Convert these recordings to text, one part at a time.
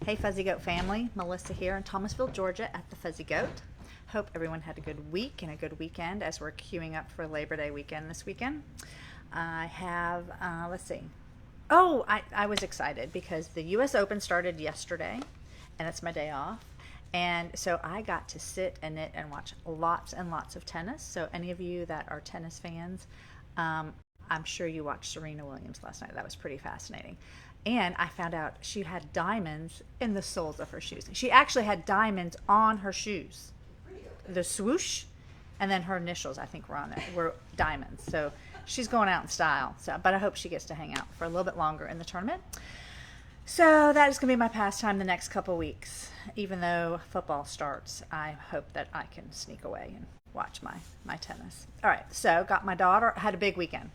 Hey Fuzzy Goat family, Melissa here in Thomasville, Georgia at the Fuzzy Goat. Hope everyone had a good week and a good weekend as we're queuing up for Labor Day weekend this weekend. I have, let's see. I was excited because the US Open started yesterday and it's my day off. And so I got to sit and knit and watch lots and lots of tennis. So any of you that are tennis fans, I'm sure you watched Serena Williams last night. That was pretty fascinating. And I found out she had diamonds in the soles of her shoes. She actually had diamonds on her shoes. The swoosh, and then her initials, I think, were on it, were diamonds. So she's going out in style. So, but I hope she gets to hang out for a little bit longer in the tournament. So that is going to be my pastime the next couple weeks. Even though football starts, I hope that I can sneak away and watch my tennis. All right, so got my daughter, had a big weekend.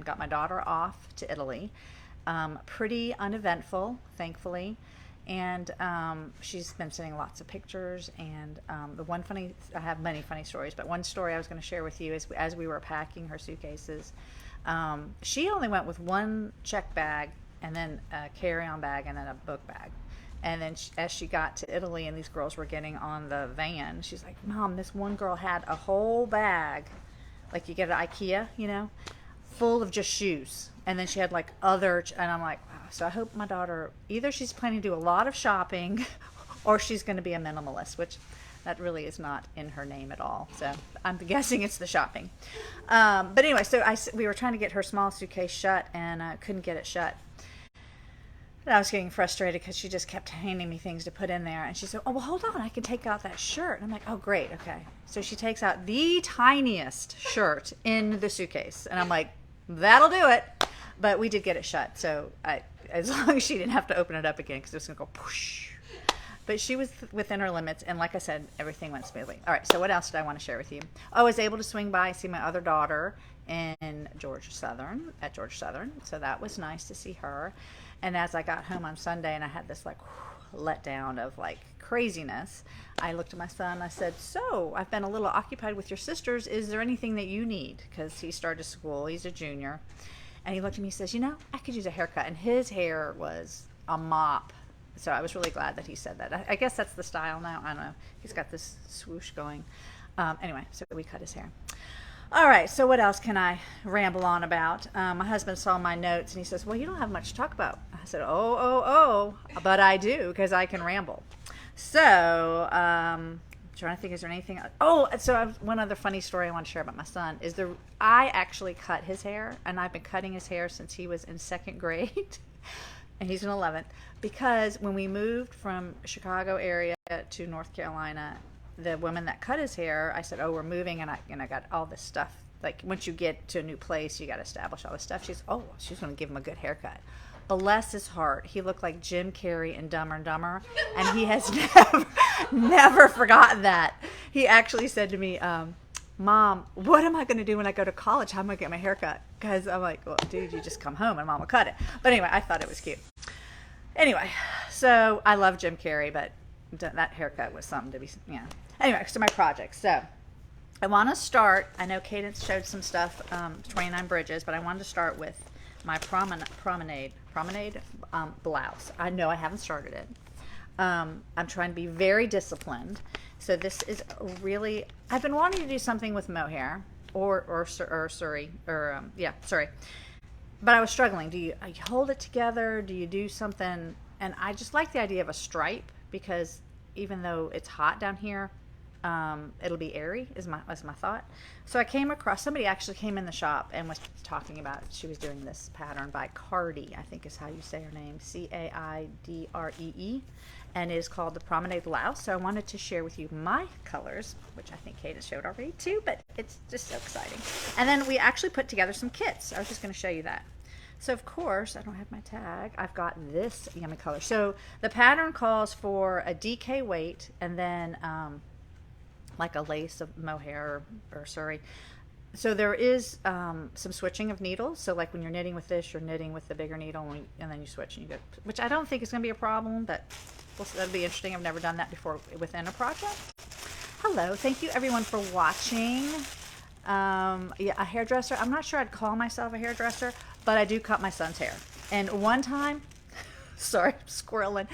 Got my daughter off to Italy. Pretty uneventful, thankfully. And she's been sending lots of pictures. And I have many funny stories, but one story I was going to share with you is as we were packing her suitcases, she only went with one check bag and then a carry-on bag and then a book bag. And then as she got to Italy and these girls were getting on the van, she's like, Mom, this one girl had a whole bag, like you get at IKEA, full of just shoes. And then she had like and I'm like, wow. So I hope my daughter, either she's planning to do a lot of shopping or she's going to be a minimalist, which that really is not in her name at all. So I'm guessing it's the shopping. But anyway, so we were trying to get her small suitcase shut and couldn't get it shut. And I was getting frustrated because she just kept handing me things to put in there. And she said, oh, well, hold on. I can take out that shirt. And I'm like, oh, great. Okay. So she takes out the tiniest shirt in the suitcase. And I'm like, that'll do it. But we did get it shut. So as long as she didn't have to open it up again because it was going to go push. But she was within her limits. And like I said, everything went smoothly. All right. So what else did I want to share with you? Oh, I was able to swing by and see my other daughter in Georgia Southern, at Georgia Southern. So that was nice to see her. And as I got home on Sunday and I had this like letdown of like craziness, I looked at my son. I said, so I've been a little occupied with your sisters. Is there anything that you need? Because he started school. He's a junior. And he looked at me and says, I could use a haircut. And his hair was a mop. So I was really glad that he said that. I guess that's the style now. I don't know. He's got this swoosh going. Anyway, so we cut his hair. All right, so what else can I ramble on about? My husband saw my notes and he says, well, you don't have much to talk about. I said, but I do because I can ramble. So I'm trying to think, is there anything? One other funny story I want to share about my son is I actually cut his hair, and I've been cutting his hair since he was in second grade, and he's in 11th, because when we moved from Chicago area to North Carolina, the woman that cut his hair, I said, we're moving, and I got all this stuff. Like, once you get to a new place, you got to establish all this stuff. She's going to give him a good haircut. Bless his heart. He looked like Jim Carrey in Dumber and Dumber, and he has never forgotten that. He actually said to me, Mom, what am I going to do when I go to college? How am I going to get my haircut? Because I'm like, well, dude, you just come home and Mom will cut it. But anyway, I thought it was cute. Anyway, so I love Jim Carrey, but that haircut was something to be, Anyway, so my project. So I want to start. I know Cadence showed some stuff, 29 Bridges, but I wanted to start with my promenade blouse. I know I haven't started it. I'm trying to be very disciplined. So this is really, I've been wanting to do something with mohair or Surrey. But I was struggling. Do you hold it together? Do you do something? And I just like the idea of a stripe because even though it's hot down here, it'll be airy is my thought. So I came across, somebody actually came in the shop and was talking about, she was doing this pattern by Cardi, I think is how you say her name, Caidree, and it is called the Promenade Blouse. So I wanted to share with you my colors, which I think Cadence showed already too, but it's just so exciting. And then we actually put together some kits. I was just going to show you that. So of course, I don't have my tag. I've got this yummy color. So the pattern calls for a DK weight and then like a lace of mohair or Surrey. So there is some switching of needles. So like when you're knitting with this, you're knitting with the bigger needle and then you switch and you go, which I don't think is going to be a problem, but that'll be interesting. I've never done that before within a project. Hello, thank you everyone for watching. A hairdresser. I'm not sure I'd call myself a hairdresser, but I do cut my son's hair. And one time, sorry, I'm squirreling.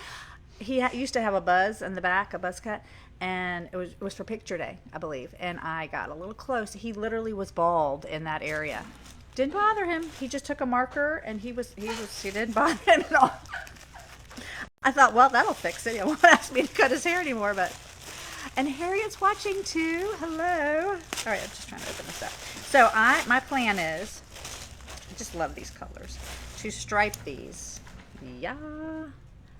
used to have a buzz in the back, a buzz cut, and it was for picture day, I believe. And I got a little close. He literally was bald in that area. Didn't bother him. He just took a marker and he didn't bother him at all. I thought, well, that'll fix it. He won't ask me to cut his hair anymore, but. And Harriet's watching too. Hello. All right, I'm just trying to open this up. So my plan is, I just love these colors, to stripe these. Yeah.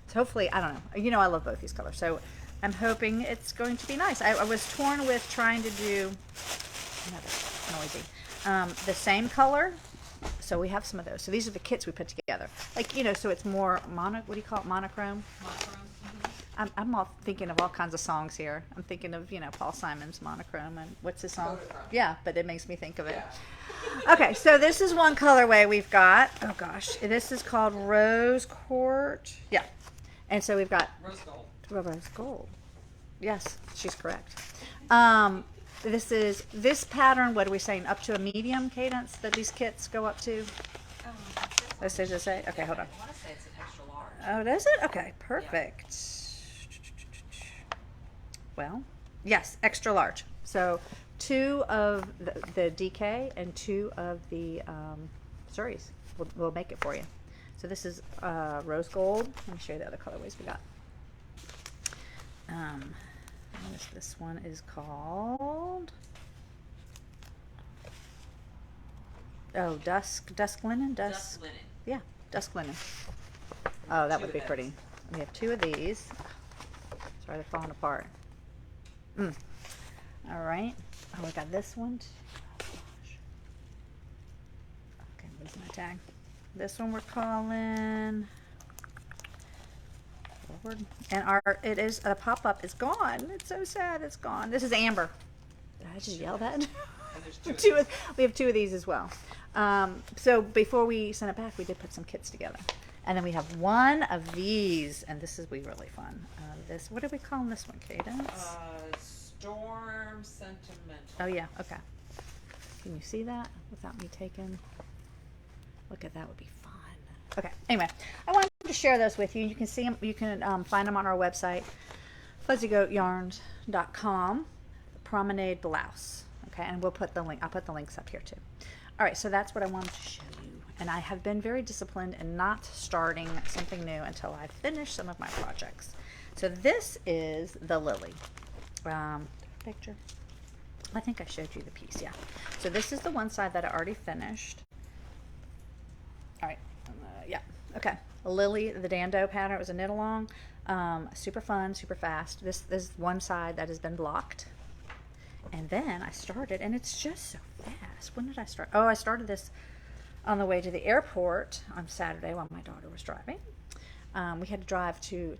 So hopefully, I don't know. You know, I love both these colors. So I'm hoping it's going to be nice. I was torn with trying to do, the same color. So we have some of those. So these are the kits we put together. Like, you know, so it's more what do you call it? Monochrome? Monochrome. I'm all thinking of all kinds of songs here. I'm thinking of, you know, Paul Simon's Monochrome and what's his song? Photochrome. Yeah, but it makes me think of it. Yeah. Okay, so this is one colorway we've got. Oh gosh, this is called Rose Court. Yeah, and so we've got Rose gold. Rose Gold. Yes, she's correct. This pattern. What are we saying? Up to a medium cadence that these kits go up to. Let's just say. Okay, hold on. I want to say it's an extra large. Oh, does it? Okay, perfect. Well, yes, extra large. So 2 of the DK and 2 of the Surreys. We'll make it for you. So this is rose gold. Let me show you the other colorways we got. This one is called dusk linen. Dusk linen. Yeah, dusk linen. Oh, that 2 would of be those. pretty. We have 2 of these. Sorry, they're falling apart. All right. Oh, we got this one too. Oh, gosh. Okay, where's my tag? This one we're calling forward. And it is a pop-up is gone. It's so sad. It's gone. This is amber. Did I just yell that? And there's 2 We have 2 of these as well. So before we sent it back, we did put some kits together. And then we have 1 of these, and this is really really fun. What are we calling this one, Cadence? Storm Sentimental. Oh yeah, okay. Can you see that without me taking? Look at that, would be fun. Okay. Anyway, I wanted to share those with you. You can see them. You can find them on our website, fuzzygoatyarns.com. Promenade blouse. Okay, and we'll put the link. I'll put the links up here too. All right, so that's what I wanted to show you. And I have been very disciplined in not starting something new until I finish some of my projects. So this is the lily. Picture. I think I showed you the piece, yeah. So this is the one side that I already finished. All right, yeah, okay. Lily, the Dando pattern, it was a knit along. Super fun, super fast. This is one side that has been blocked. And then I started, and it's just so fast. When did I start? Oh, I started this on the way to the airport on Saturday while my daughter was driving. We had to drive to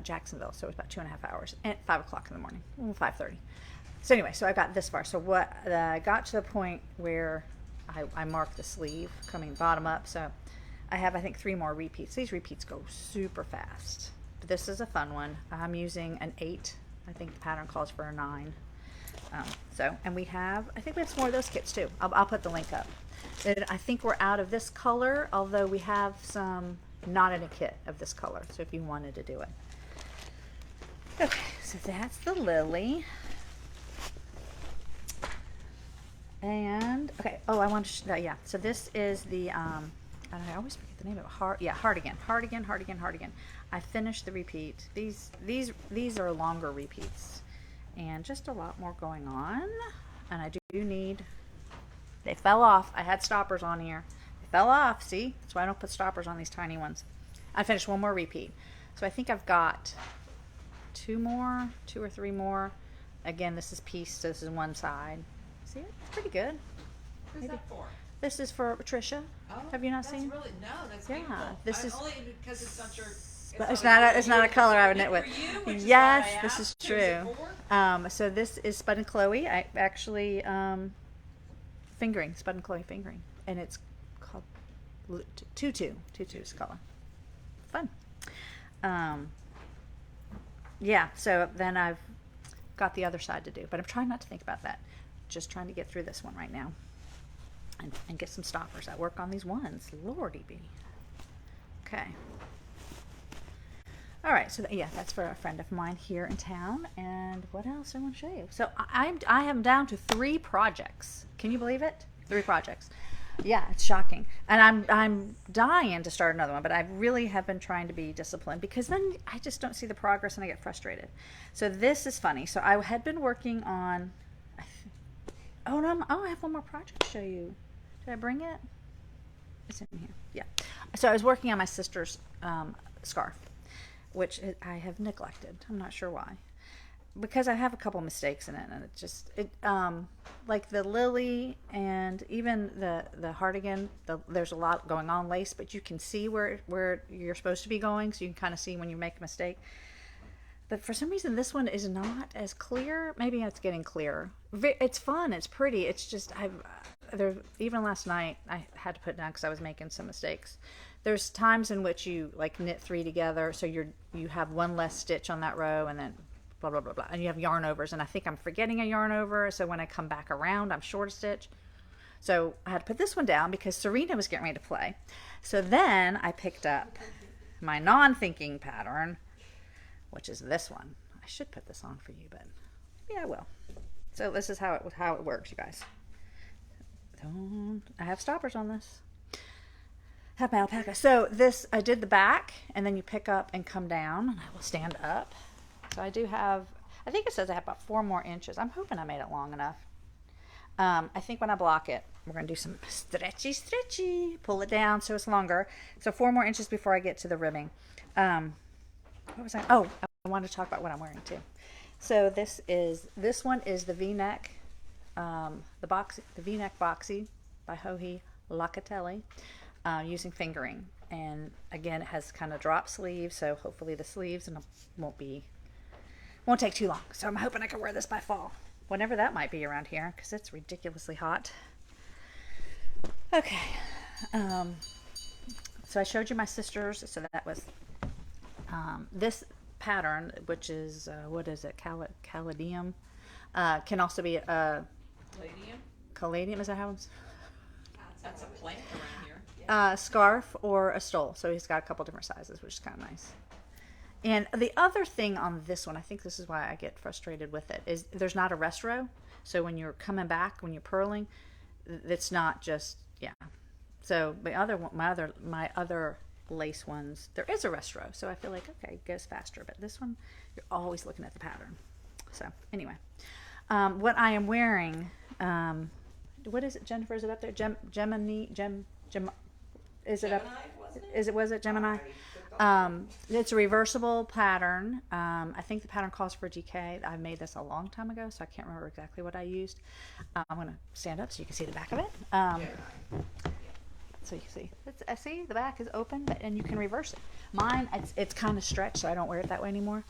Jacksonville, so it was about 2.5 hours at 5 o'clock in the morning, 5:30. So anyway, so I got this far. So I got to the point where I marked the sleeve coming bottom up. So I have, I think, 3 more repeats. These repeats go super fast. But this is a fun one. I'm using an 8. I think the pattern calls for a 9. And I think we have some more of those kits too. I'll put the link up. I think we're out of this color, although we have some not in a kit of this color. So if you wanted to do it. Okay, so that's the lily. And, okay, oh, I want to, yeah. So this is the, I always forget the name of it. Hardigan. I finished the repeat. These are longer repeats. And just a lot more going on. And I do need, they fell off. I had stoppers on here. They fell off, see? That's why I don't put stoppers on these tiny ones. I finished 1 more repeat. So I think I've got 2 or 3 more. Again, this is pieced, so this is one side. See it? It's pretty good. Who's Maybe. that for? This is for Patricia. Oh, Have you not that's seen? Really, no, that's Yeah, beautiful. this is- only because it's not your. But it's not a color I would knit with. For you, which is Yes, why I this is asked, who's it true. for? So this is Spud and Chloe. I actually fingering, Spud and Chloe fingering, and it's called Tutu. Tutu's color. Fun. Yeah. So then I've got the other side to do, but I'm trying not to think about that. Just trying to get through this one right now, and get some stoppers. I work on these ones. Lordy be. Okay. All right, so yeah, that's for a friend of mine here in town. And what else I want to show you? So I am down to 3 projects. Can you believe it? 3 projects. Yeah, it's shocking. And I'm dying to start another one, but I really have been trying to be disciplined because then I just don't see the progress and I get frustrated. So this is funny. So I had been working on. Oh no! I have one more project to show you. Did I bring it? It's in here. Yeah. So I was working on my sister's scarf, which I have neglected. I'm not sure why. Because I have a couple mistakes in it, and like the lily and even the hardigan, there's a lot going on lace, but you can see where you're supposed to be going, so you can kind of see when you make a mistake. But for some reason, this one is not as clear. Maybe it's getting clearer. It's fun. It's pretty. It's just even last night I had to put it down because I was making some mistakes. There's times in which you like knit 3 together, so you have one less stitch on that row, and then blah blah blah blah, and you have yarn overs, and I think I'm forgetting a yarn over, so when I come back around, I'm short a stitch. So I had to put this one down because Serena was getting ready to play. So then I picked up my non-thinking pattern, which is this one. I should put this on for you, but maybe I will. So this is how it works, you guys. I have stoppers on this. Have my alpaca. So this, I did the back, and then you pick up and come down, and I will stand up. So I do have, I think it says I have about 4 more inches. I'm hoping I made it long enough. I think when I block it, we're going to do some stretchy, pull it down so it's longer. So 4 more inches before I get to the ribbing. What was I? Oh, I wanted to talk about what I'm wearing too. So this one is the V-neck, the V-neck boxy by Joji Locatelli, using fingering. And again, it has kind of drop sleeves, so hopefully the sleeves won't take too long. So I'm hoping I can wear this by fall, whenever that might be around here, because it's ridiculously hot. Okay. So I showed you my sister's. So that was this pattern, which is what is it? Caladium. Can also be Palladium? caladium. Is that how it's? That's a plant around here. Scarf or a stole. So he's got a couple different sizes, which is kind of nice. And the other thing on this one, I think this is why I get frustrated with it, is there's not a rest row. So when you're coming back, when you're purling, it's not just, yeah. So my other lace ones, there is a rest row. So I feel like, okay, it goes faster. But this one, you're always looking at the pattern. So anyway, what I am wearing, what is it, Jennifer? Is it up there? Gemini, is it up? Was it Gemini? It's a reversible pattern. I think the pattern calls for DK. I made this a long time ago, so I can't remember exactly what I used. I'm going to stand up so you can see the back of it. So you can see. I see the back is open, and you can reverse it. Mine, it's kind of stretched, so I don't wear it that way anymore.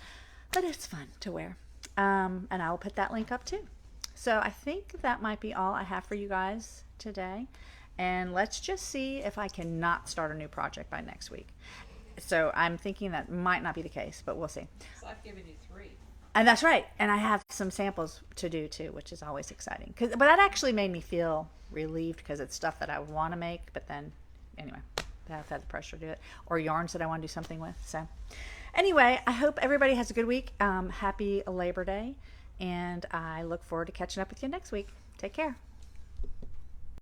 But it's fun to wear. And I will put that link up too. So I think that might be all I have for you guys today. And let's just see if I cannot start a new project by next week. So I'm thinking that might not be the case, but we'll see. So I've given you 3. And that's right. And I have some samples to do too, which is always exciting. But that actually made me feel relieved because it's stuff that I want to make. But then, anyway, I've had the pressure to do it. Or yarns that I want to do something with. So anyway, I hope everybody has a good week. Happy Labor Day. And I look forward to catching up with you next week. Take care.